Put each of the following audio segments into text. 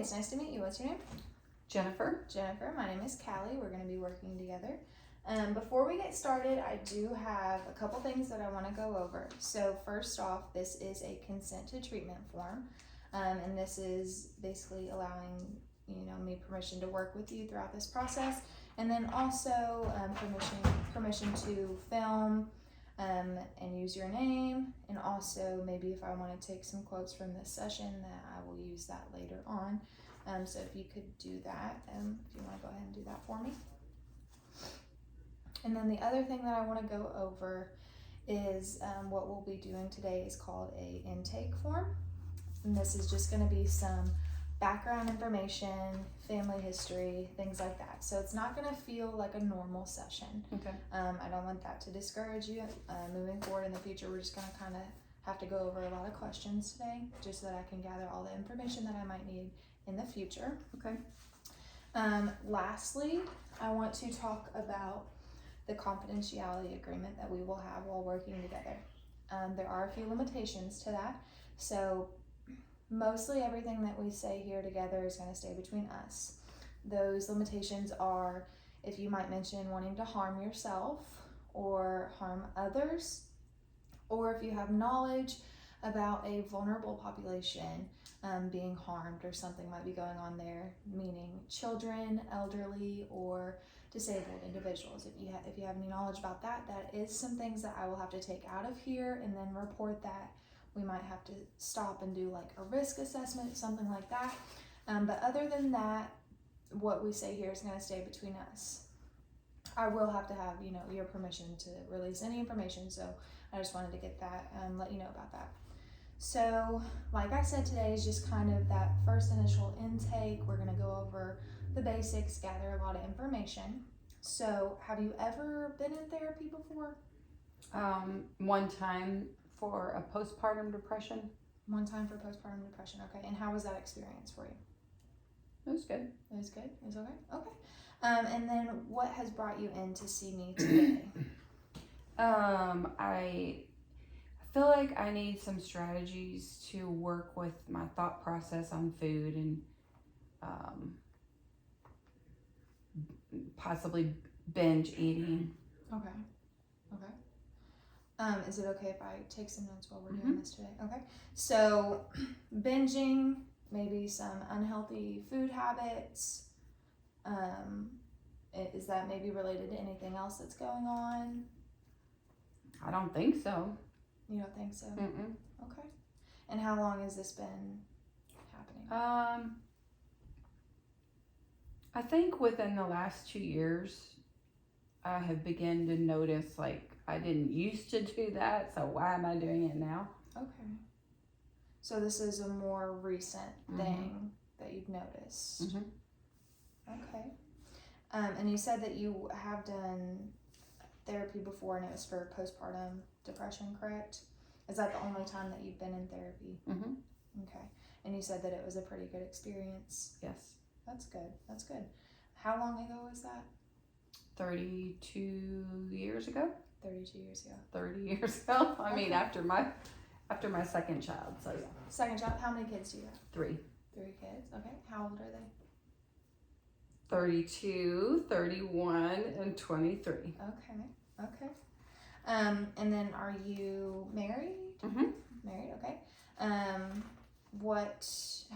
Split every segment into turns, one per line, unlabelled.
it's nice to meet you. What's your name?
Jennifer.
Jennifer. My name is Callie. We're going to be working together. Before we get started, I do have a couple things that I want to go over. So first off, this is a consent to treatment form, and this is basically allowing me permission to work with you throughout this process, and then also permission to film and use your name, and also maybe if I want to take some quotes from this session, that I will use that later on. So if you could do that, if you want to go ahead and do that for me. And then the other thing that I want to go over is what we'll be doing today is called a intake form. And this is just going to be some background information, family history, things like that. So it's not going to feel like a normal session.
Okay.
I don't want that to discourage you. Moving forward in the future, we're just going to kind of have to go over a lot of questions today, just so that I can gather all the information that I might need in the future.
Okay.
Lastly, I want to talk about the confidentiality agreement that we will have while working together. There are a few limitations to that. So mostly everything that we say here together is going to stay between us. Those limitations are if you might mention wanting to harm yourself or harm others, or if you have knowledge about a vulnerable population being harmed or something might be going on there, meaning children, elderly, or disabled individuals. If you have any knowledge about that, that is some things that I will have to take out of here and then report that. We might have to stop and do like a risk assessment, something like that. But other than that, what we say here is going to stay between us. I will have to have, your permission to release any information. So I just wanted to get that, let you know about that. So like I said, today is just kind of that first initial intake. We're going to go over the basics, gather a lot of information. So have you ever been in therapy before?
One time for a postpartum depression.
One time for postpartum depression. Okay. And how was that experience for you?
It was good.
It was good? It was okay? Okay. And then what has brought you in to see me today?
I feel like I need some strategies to work with my thought process on food and possibly binge eating.
Okay. Is it okay if I take some notes while we're doing this today? Okay. So binging, maybe some unhealthy food habits. Is that maybe related to anything else that's going on?
I don't think so.
You don't think so?
Mm-mm.
Okay. And how long has this been happening?
I think within the last 2 years, I have begun to notice like I didn't used to do that, so why am I doing it now?
Okay. So this is a more recent thing that you've noticed. Okay. And you said that you have done therapy before, and it was for postpartum depression, correct? Is that the only time that you've been in therapy? Okay. And you said that it was a pretty good experience.
Yes.
That's good. That's good. How long ago was that?
32 years ago.
32 years ago.
30 years ago. I mean, after my second child. So yeah.
Second child. How many kids do you have?
3.
3 kids. Okay. How old are they?
32, 31, and 23.
Okay. And then are you married? Married. Okay. How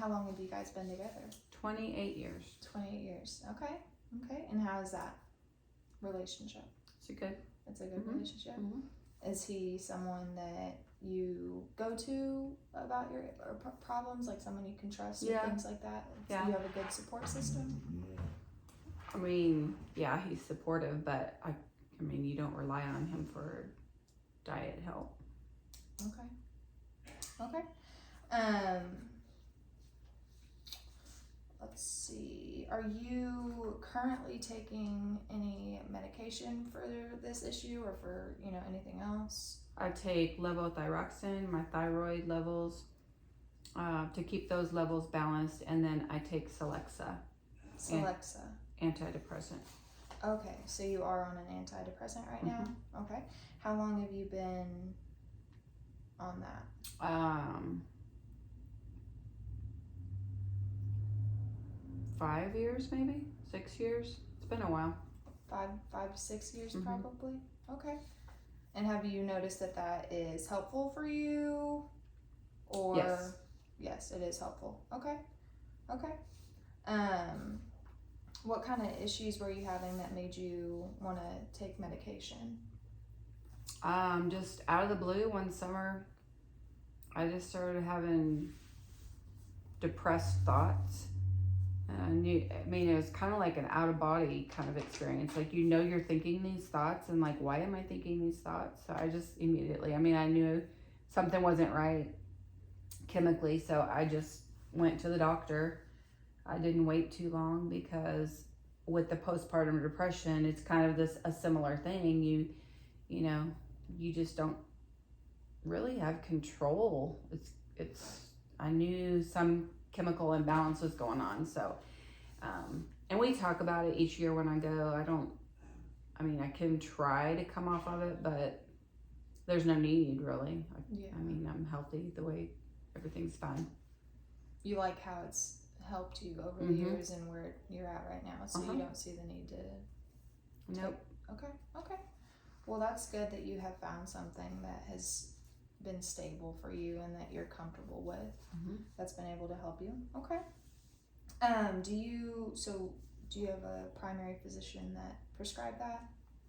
long have you guys been together?
28 years.
28 years. Okay. And how is that relationship?
It's a good
relationship. Is he someone that you go to about your problems, like someone you can trust with things like that?
Yeah.
Do you have a good support system?
I mean, yeah, he's supportive, but I mean, you don't rely on him for diet help.
Okay. Let's see. Are you currently taking any medication for this issue or for, anything else?
I take levothyroxine, my thyroid levels, to keep those levels balanced, and then I take Celexa. Antidepressant.
Okay, so you are on an antidepressant right now? Okay. How long have you been on that?
5 years, maybe 6 years. It's been a while.
5 to 6 years
Mhm.
probably. Okay. And have you noticed that that is helpful for you? Or
Yes.
yes, it is helpful. Okay. Okay. What kind of issues were you having that made you want to take medication?
Just out of the blue one summer, I just started having depressed thoughts. And I mean, it was kind of like an out of body kind of experience. Like, you're thinking these thoughts, and like, why am I thinking these thoughts? So I just immediately, I knew something wasn't right chemically. So I just went to the doctor. I didn't wait too long because with the postpartum depression, it's kind of a similar thing. You just don't really have control. I knew some chemical imbalance was going on. So, and we talk about it each year when I go. I can try to come off of it, but there's no need really.
Yeah.
I'm healthy the way everything's fine.
You like how it's helped you over the years and where you're at right now, so you don't see the need to.
Nope.
Okay. Well, that's good that you have found something that has been stable for you and that you're comfortable with. That's been able to help you. Okay. Do you have a primary physician that prescribed that?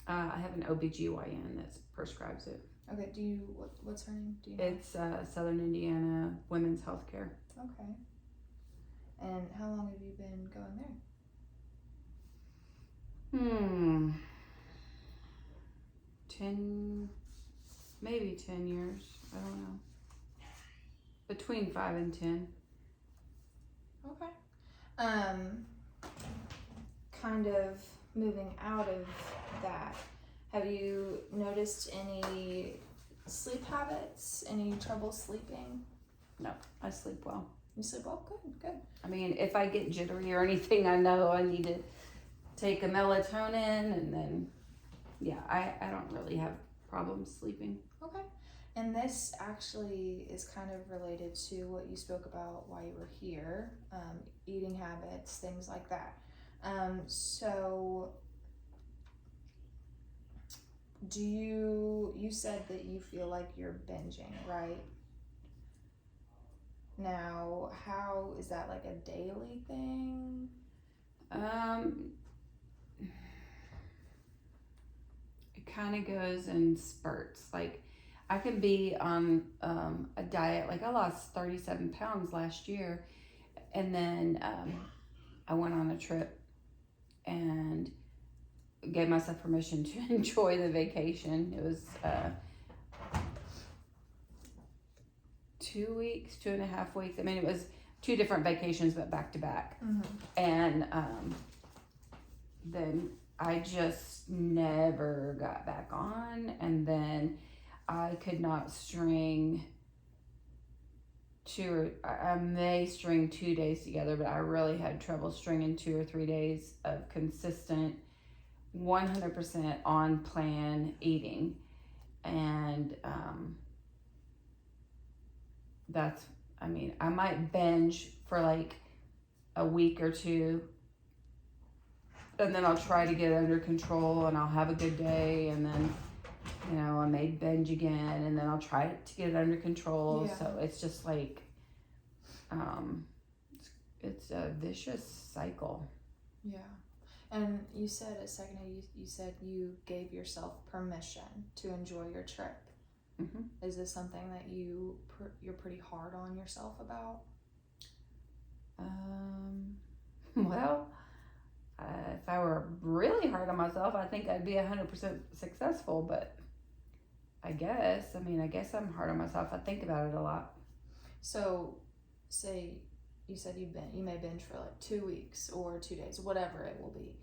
I have an OBGYN that prescribes it.
Okay. What's her name? Do you know?
It's Southern Indiana Women's Healthcare.
Okay. And how long have you been going there?
10 years. I don't know. Between 5 and 10.
Okay. Kind of moving out of that, have you noticed any sleep habits? Any trouble sleeping?
No, I sleep well.
You sleep well? Good.
If I get jittery or anything, I know I need to take a melatonin, and then, yeah, I don't really have problems sleeping.
Okay. And this actually is kind of related to what you spoke about while you were here, eating habits, things like that. So you said that you feel like you're binging, right? Now, how is that, like a daily thing?
It kind of goes in spurts. Like, I can be on a diet. Like, I lost 37 pounds last year, and then I went on a trip and gave myself permission to enjoy the vacation. It was 2 weeks, 2.5 weeks. It was 2 different vacations, but back to back. And then I just never got back on. And then I could not string I may string 2 days together, but I really had trouble stringing 2 or 3 days of consistent 100% on plan eating. And I might binge for like a week or two, and then I'll try to get it under control, and I'll have a good day, and then I may binge again, and then I'll try to get it under control.
Yeah.
So it's just like it's a vicious cycle.
Yeah. And you said a second ago, you said you gave yourself permission to enjoy your trip. Is this something that you're pretty hard on yourself about?
Well, if I were really hard on myself, I think I'd be 100% successful, but I guess I'm hard on myself. I think about it a lot.
So, say you said you may binge for like 2 weeks or 2 days, whatever it will be.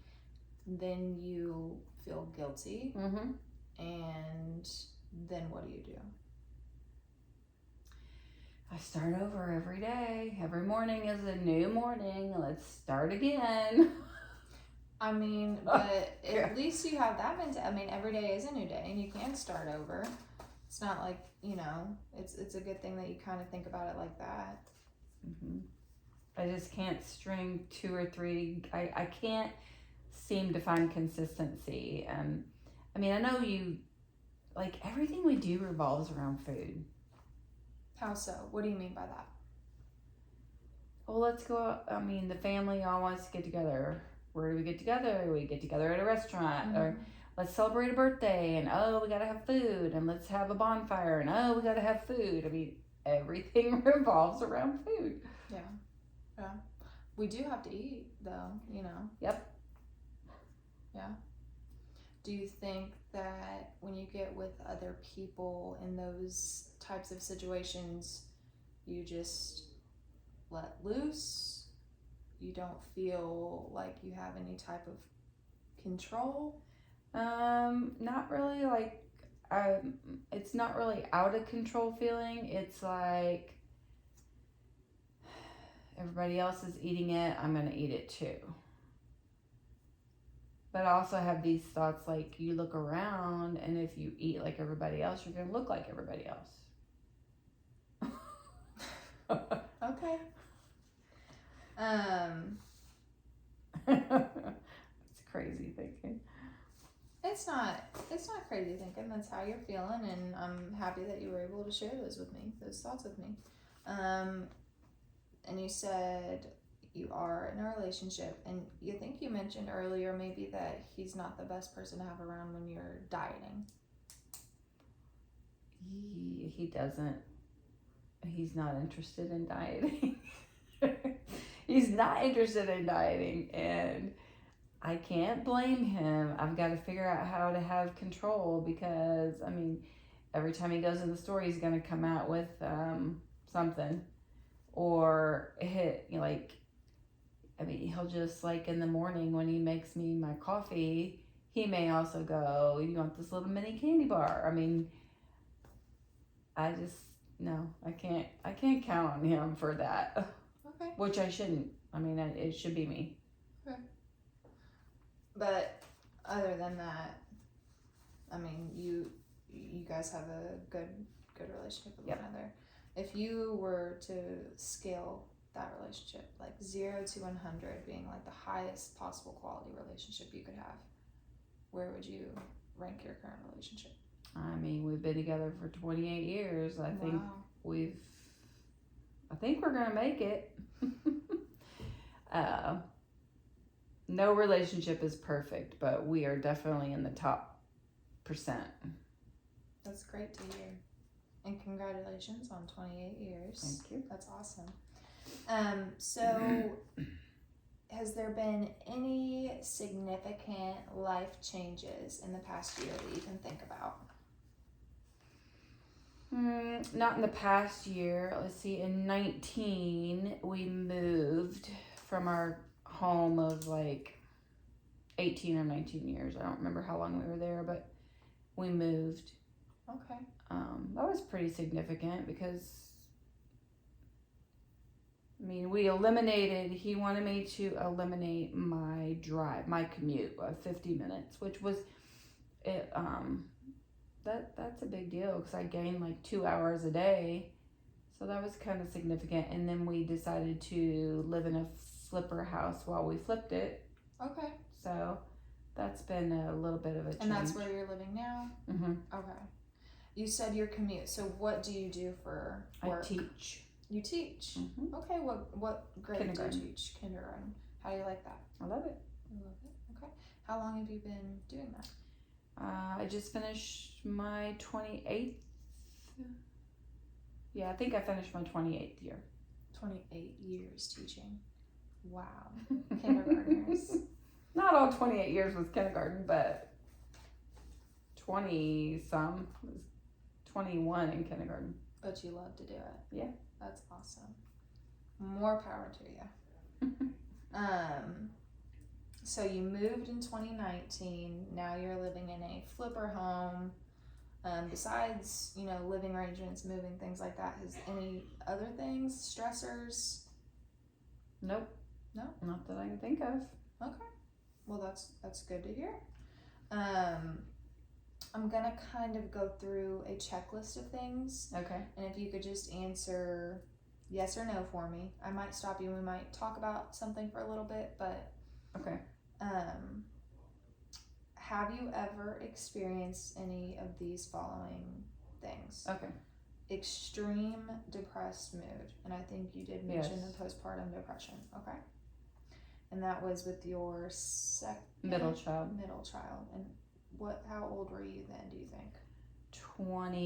Then you feel guilty, and then what do you do?
I start over every day. Every morning is a new morning. Let's start again.
But at least you have that mentality. Every day is a new day, and you can start over. It's not like, it's a good thing that you kind of think about it like that.
I just can't string 2 or 3. I can't seem to find consistency. I mean, I know you, like, everything we do revolves around food.
How so? What do you mean by that?
Well, let's go out. I mean, the family all wants to get together. Where do we get together? We get together at a restaurant, or let's celebrate a birthday, and oh, we gotta have food, and let's have a bonfire, and oh, we gotta have food. I mean, everything revolves around food.
Yeah. Yeah. We do have to eat, though, you know.
Yep.
Yeah. Do you think that when you get with other people in those types of situations, you just let loose? You don't feel like you have any type of control?
Not really. Like, it's not really out of control feeling. It's like everybody else is eating it, I'm gonna eat it too. But I also have these thoughts like you look around, and if you eat like everybody else, you're gonna look like everybody else.
Okay.
It's crazy thinking.
It's not crazy thinking. That's how you're feeling, and I'm happy that you were able to share those thoughts with me. And you said you are in a relationship, and you think you mentioned earlier maybe that he's not the best person to have around when you're dieting.
He doesn't. He's not interested in dieting. He's not interested in dieting, and I can't blame him. I've got to figure out how to have control, because I mean, every time he goes in the store, he's going to come out with something, or he'll just, like, in the morning when he makes me my coffee, he may also go, you want this little mini candy bar? I mean, I can't count on him for that.
Okay.
Which I shouldn't. I mean, it should be me.
Okay. But other than that, I mean, you guys have a good relationship with one another. If you were to scale that relationship, like 0 to 100 being like the highest possible quality relationship you could have, where would you rank your current relationship?
I mean, we've been together for 28 years. I think we're gonna make it. No relationship is perfect, but we are definitely in the top %.
That's great to hear. And congratulations on 28 years.
Thank you.
That's awesome. So has there been any significant life changes in the past year that you can think about?
Not in the past year. Let's see, in 19, we moved from our home of like 18 or 19 years. I don't remember how long we were there, but we moved.
Okay.
That was pretty significant because, I mean, he wanted me to eliminate my drive, my commute of 50 minutes, which was, that's a big deal because I gained like 2 hours a day. So that was kind of significant. And then we decided to live in a flipper house while we flipped it.
Okay.
So that's been a little bit of a change.
And that's where you're living now?
Mm-hmm.
Okay. You said your commute. So what do you do for work?
I teach.
You teach?
Mm-hmm.
Okay. What grade do you teach? Kindergarten. How do you like that?
I love it.
I love it. Okay. How long have you been doing that?
I just finished my 28th. Yeah, I think I finished my 28th year. 28
years teaching. Wow. Kindergartners.
Not all 28 years was kindergarten, but 20-some was 21 in kindergarten.
But you love to do it.
Yeah.
That's awesome. More power to you. So you moved in 2019. Now you're living in a flipper home. Besides, living arrangements, moving, things like that, has any other things, stressors?
Nope.
No?
Not that I can think of.
Okay. Well, that's good to hear. I'm gonna kind of go through a checklist of things.
Okay.
And if you could just answer yes or no for me. I might stop you and we might talk about something for a little bit, but
Okay.
have you ever experienced any of these following things?
Okay.
Extreme depressed mood, and I think you did mention
Yes.
the postpartum depression. Okay. And that was with your
Middle child.
Middle child. And how old were you then, do you think?
20